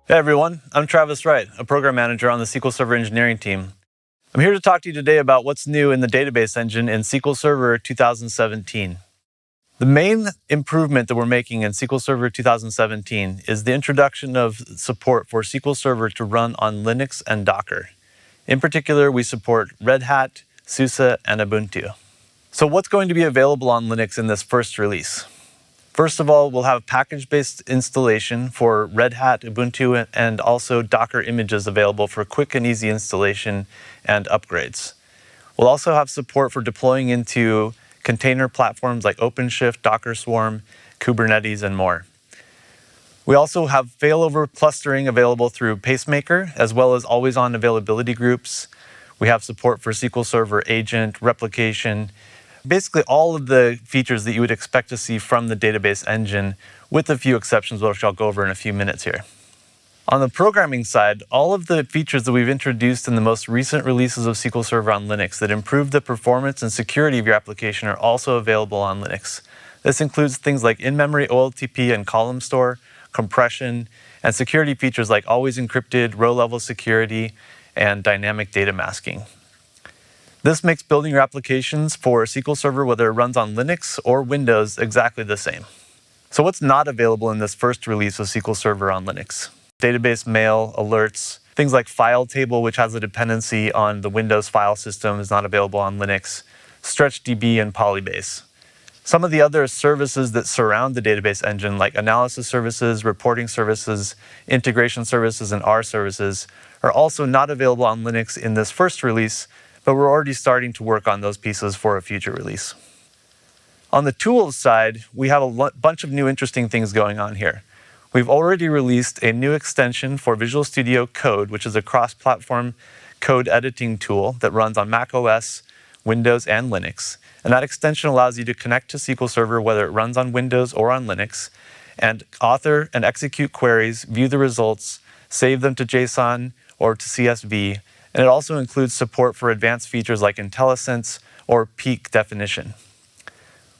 Hey everyone, I'm Travis Wright, a program manager on the SQL Server engineering team. I'm here to talk to you today about what's new in the database engine in SQL Server 2017. The main improvement that we're making in SQL Server 2017 is the introduction of support for SQL Server to run on Linux and Docker. In particular, we support Red Hat, SUSE, and Ubuntu. So what's going to be available on Linux in this first release? First of all, we'll have package-based installation for Red Hat, Ubuntu, and also Docker images available for quick and easy installation and upgrades. We'll also have support for deploying into container platforms like OpenShift, Docker Swarm, Kubernetes, and more. We also have failover clustering available through Pacemaker, as well as always-on availability groups. We have support for SQL Server agent, replication, basically all of the features that you would expect to see from the database engine, with a few exceptions, which I'll go over in a few minutes here. On the programming side, all of the features that we've introduced in the most recent releases of SQL Server on Linux that improve the performance and security of your application are also available on Linux. This includes things like in-memory OLTP and column store, compression, and security features like always encrypted, row-level security, and dynamic data masking. This makes building your applications for SQL Server, whether it runs on Linux or Windows, exactly the same. So what's not available in this first release of SQL Server on Linux? Database mail, alerts, things like file table, which has a dependency on the Windows file system, is not available on Linux, StretchDB, and Polybase. Some of the other services that surround the database engine, like analysis services, reporting services, integration services, and R services, are also not available on Linux in this first release, but we're already starting to work on those pieces for a future release. On the tools side, we have a bunch of new interesting things going on here. We've already released a new extension for Visual Studio Code, which is a cross-platform code editing tool that runs on Mac OS, Windows, and Linux. And that extension allows you to connect to SQL Server, whether it runs on Windows or on Linux, and author and execute queries, view the results, save them to JSON or to CSV, and it also includes support for advanced features like IntelliSense or peak definition.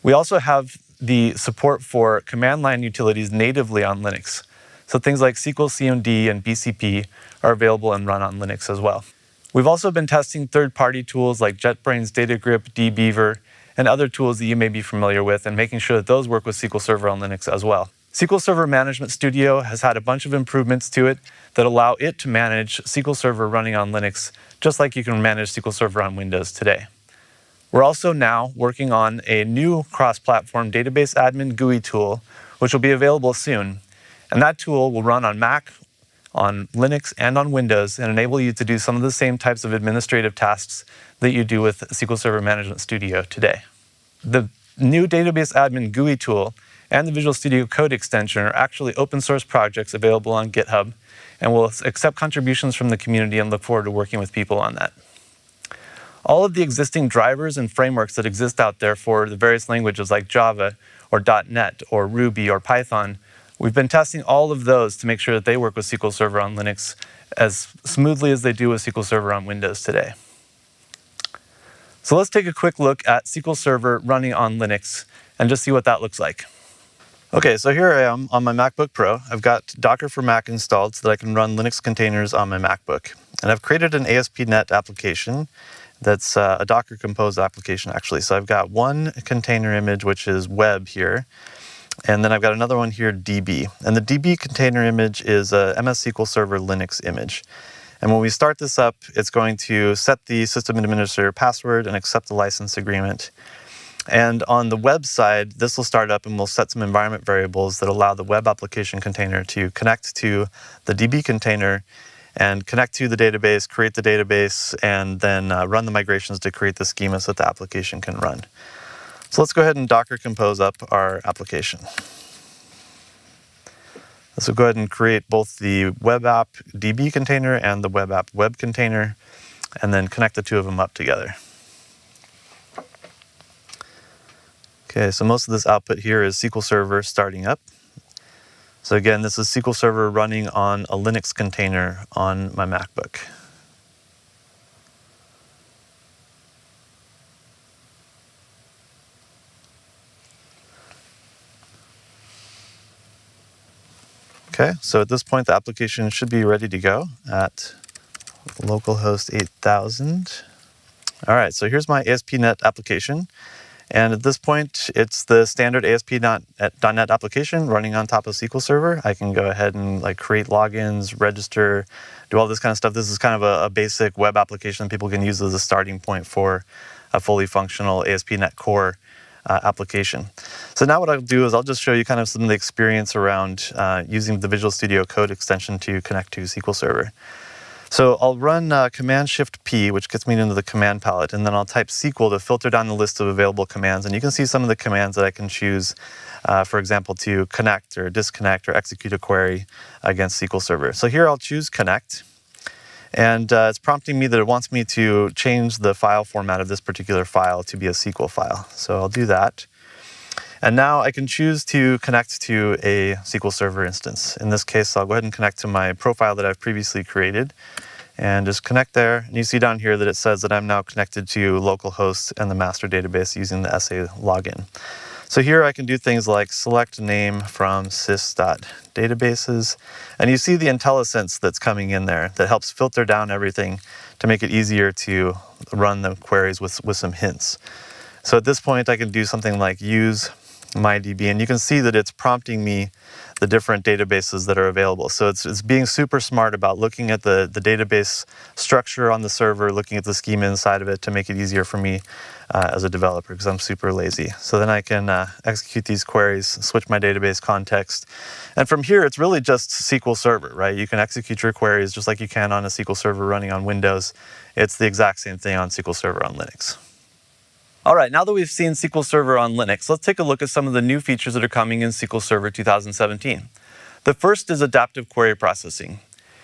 We also have the support for command line utilities natively on Linux. So things like SQL CMD and BCP are available and run on Linux as well. We've also been testing third-party tools like JetBrains DataGrip, dbeaver, and other tools that you may be familiar with, and making sure that those work with SQL Server on Linux as well. SQL Server Management Studio has had a bunch of improvements to it that allow it to manage SQL Server running on Linux, just like you can manage SQL Server on Windows today. We're also now working on a new cross-platform database admin GUI tool, which will be available soon. And that tool will run on Mac, on Linux, and on Windows, and enable you to do some of the same types of administrative tasks that you do with SQL Server Management Studio today. The new database admin GUI tool and the Visual Studio Code extension are actually open source projects available on GitHub, and we'll accept contributions from the community and look forward to working with people on that. All of the existing drivers and frameworks that exist out there for the various languages like Java or .NET or Ruby or Python, we've been testing all of those to make sure that they work with SQL Server on Linux as smoothly as they do with SQL Server on Windows today. So let's take a quick look at SQL Server running on Linux and just see what that looks like. Okay, so here I am on my MacBook Pro. I've got Docker for Mac installed so that I can run Linux containers on my MacBook. And I've created an ASP.NET application that's a Docker Compose application, actually. So I've got one container image, which is web here. And then I've got another one here, DB. And the DB container image is a MS SQL Server Linux image. And when we start this up, it's going to set the system administrator password and accept the license agreement. And on the web side, this will start up and we'll set some environment variables that allow the web application container to connect to the DB container and connect to the database, create the database, and then run the migrations to create the schema so that the application can run. So let's go ahead and Docker Compose up our application. So go ahead and create both the web app DB container and the web app web container, and then connect the two of them up together. Okay, so most of this output here is SQL Server starting up. So again, this is SQL Server running on a Linux container on my MacBook. Okay, so at this point, the application should be ready to go at localhost 8000. All right, so here's my ASP.NET application. And at this point, it's the standard ASP.NET application running on top of SQL Server. I can go ahead and create logins, register, do all this kind of stuff. This is kind of a basic web application that people can use as a starting point for a fully functional ASP.NET Core application. So now what I'll do is I'll just show you kind of some of the experience around using the Visual Studio Code extension to connect to SQL Server. So I'll run Command-Shift-P, which gets me into the command palette, and then I'll type SQL to filter down the list of available commands. And you can see some of the commands that I can choose, for example, to connect or disconnect or execute a query against SQL Server. So here I'll choose connect, and it's prompting me that it wants me to change the file format of this particular file to be a SQL file. So I'll do that. And now I can choose to connect to a SQL Server instance. In this case, I'll go ahead and connect to my profile that I've previously created and just connect there. And you see down here that it says that I'm now connected to localhost and the master database using the SA login. So here I can do things like select name from sys.databases. And you see the IntelliSense that's coming in there that helps filter down everything to make it easier to run the queries with some hints. So at this point, I can do something like use MyDB, and you can see that it's prompting me the different databases that are available. So it's being super smart about looking at the database structure on the server, looking at the schema inside of it to make it easier for me as a developer, because I'm super lazy. So then I can execute these queries, switch my database context. And from here, it's really just SQL Server, right? You can execute your queries just like you can on a SQL Server running on Windows. It's the exact same thing on SQL Server on Linux. All right, now that we've seen SQL Server on Linux, let's take a look at some of the new features that are coming in SQL Server 2017. The first is adaptive query processing.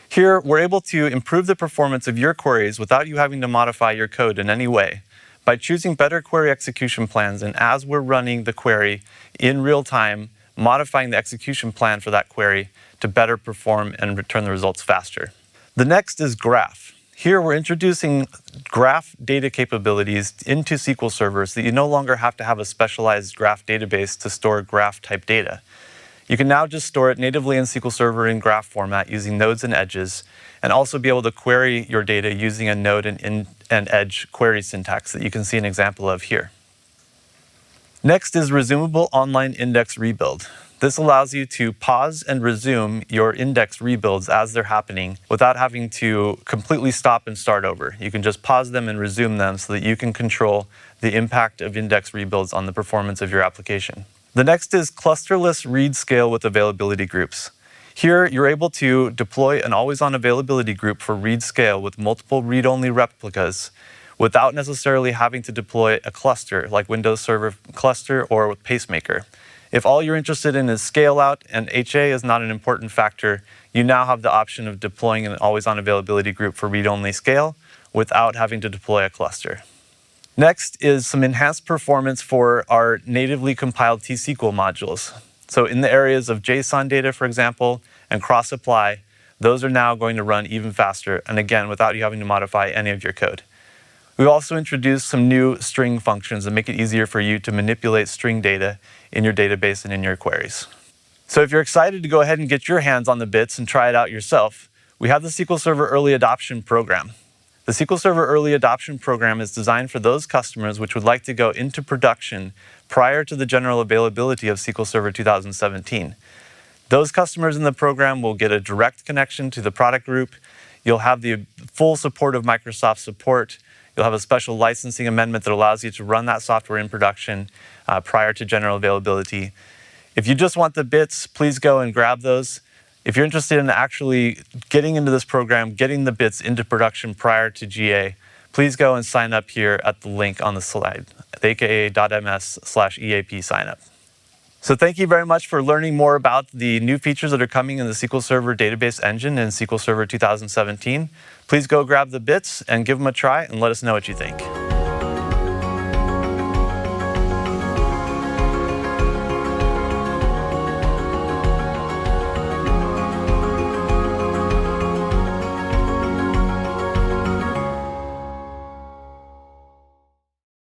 Here, we're able to improve the performance of your queries without you having to modify your code in any way by choosing better query execution plans, and as we're running the query in real time, modifying the execution plan for that query to better perform and return the results faster. The next is graph. Here we're introducing graph data capabilities into SQL Server so that you no longer have to have a specialized graph database to store graph type data. You can now just store it natively in SQL Server in graph format using nodes and edges, and also be able to query your data using a node and edge query syntax that you can see an example of here. Next is resumable online index rebuild. This allows you to pause and resume your index rebuilds as they're happening without having to completely stop and start over. You can just pause them and resume them so that you can control the impact of index rebuilds on the performance of your application. The next is clusterless read scale with availability groups. Here, you're able to deploy an always-on availability group for read scale with multiple read-only replicas without necessarily having to deploy a cluster like Windows Server Cluster or with Pacemaker. If all you're interested in is scale out and HA is not an important factor, you now have the option of deploying an always-on availability group for read-only scale without having to deploy a cluster. Next is some enhanced performance for our natively compiled T-SQL modules. So in the areas of JSON data, for example, and cross-apply, those are now going to run even faster, and again, without you having to modify any of your code. We've also introduced some new string functions that make it easier for you to manipulate string data in your database and in your queries. So if you're excited to go ahead and get your hands on the bits and try it out yourself, we have the SQL Server Early Adoption Program. The SQL Server Early Adoption Program is designed for those customers which would like to go into production prior to the general availability of SQL Server 2017. Those customers in the program will get a direct connection to the product group. You'll have the full support of Microsoft support. You'll have a special licensing amendment that allows you to run that software in production prior to general availability. If you just want the bits, please go and grab those. If you're interested in actually getting into this program, getting the bits into production prior to GA, please go and sign up here at the link on the slide, aka.ms/EAP signup. So thank you very much for learning more about the new features that are coming in the SQL Server database engine in SQL Server 2017. Please go grab the bits and give them a try and let us know what you think.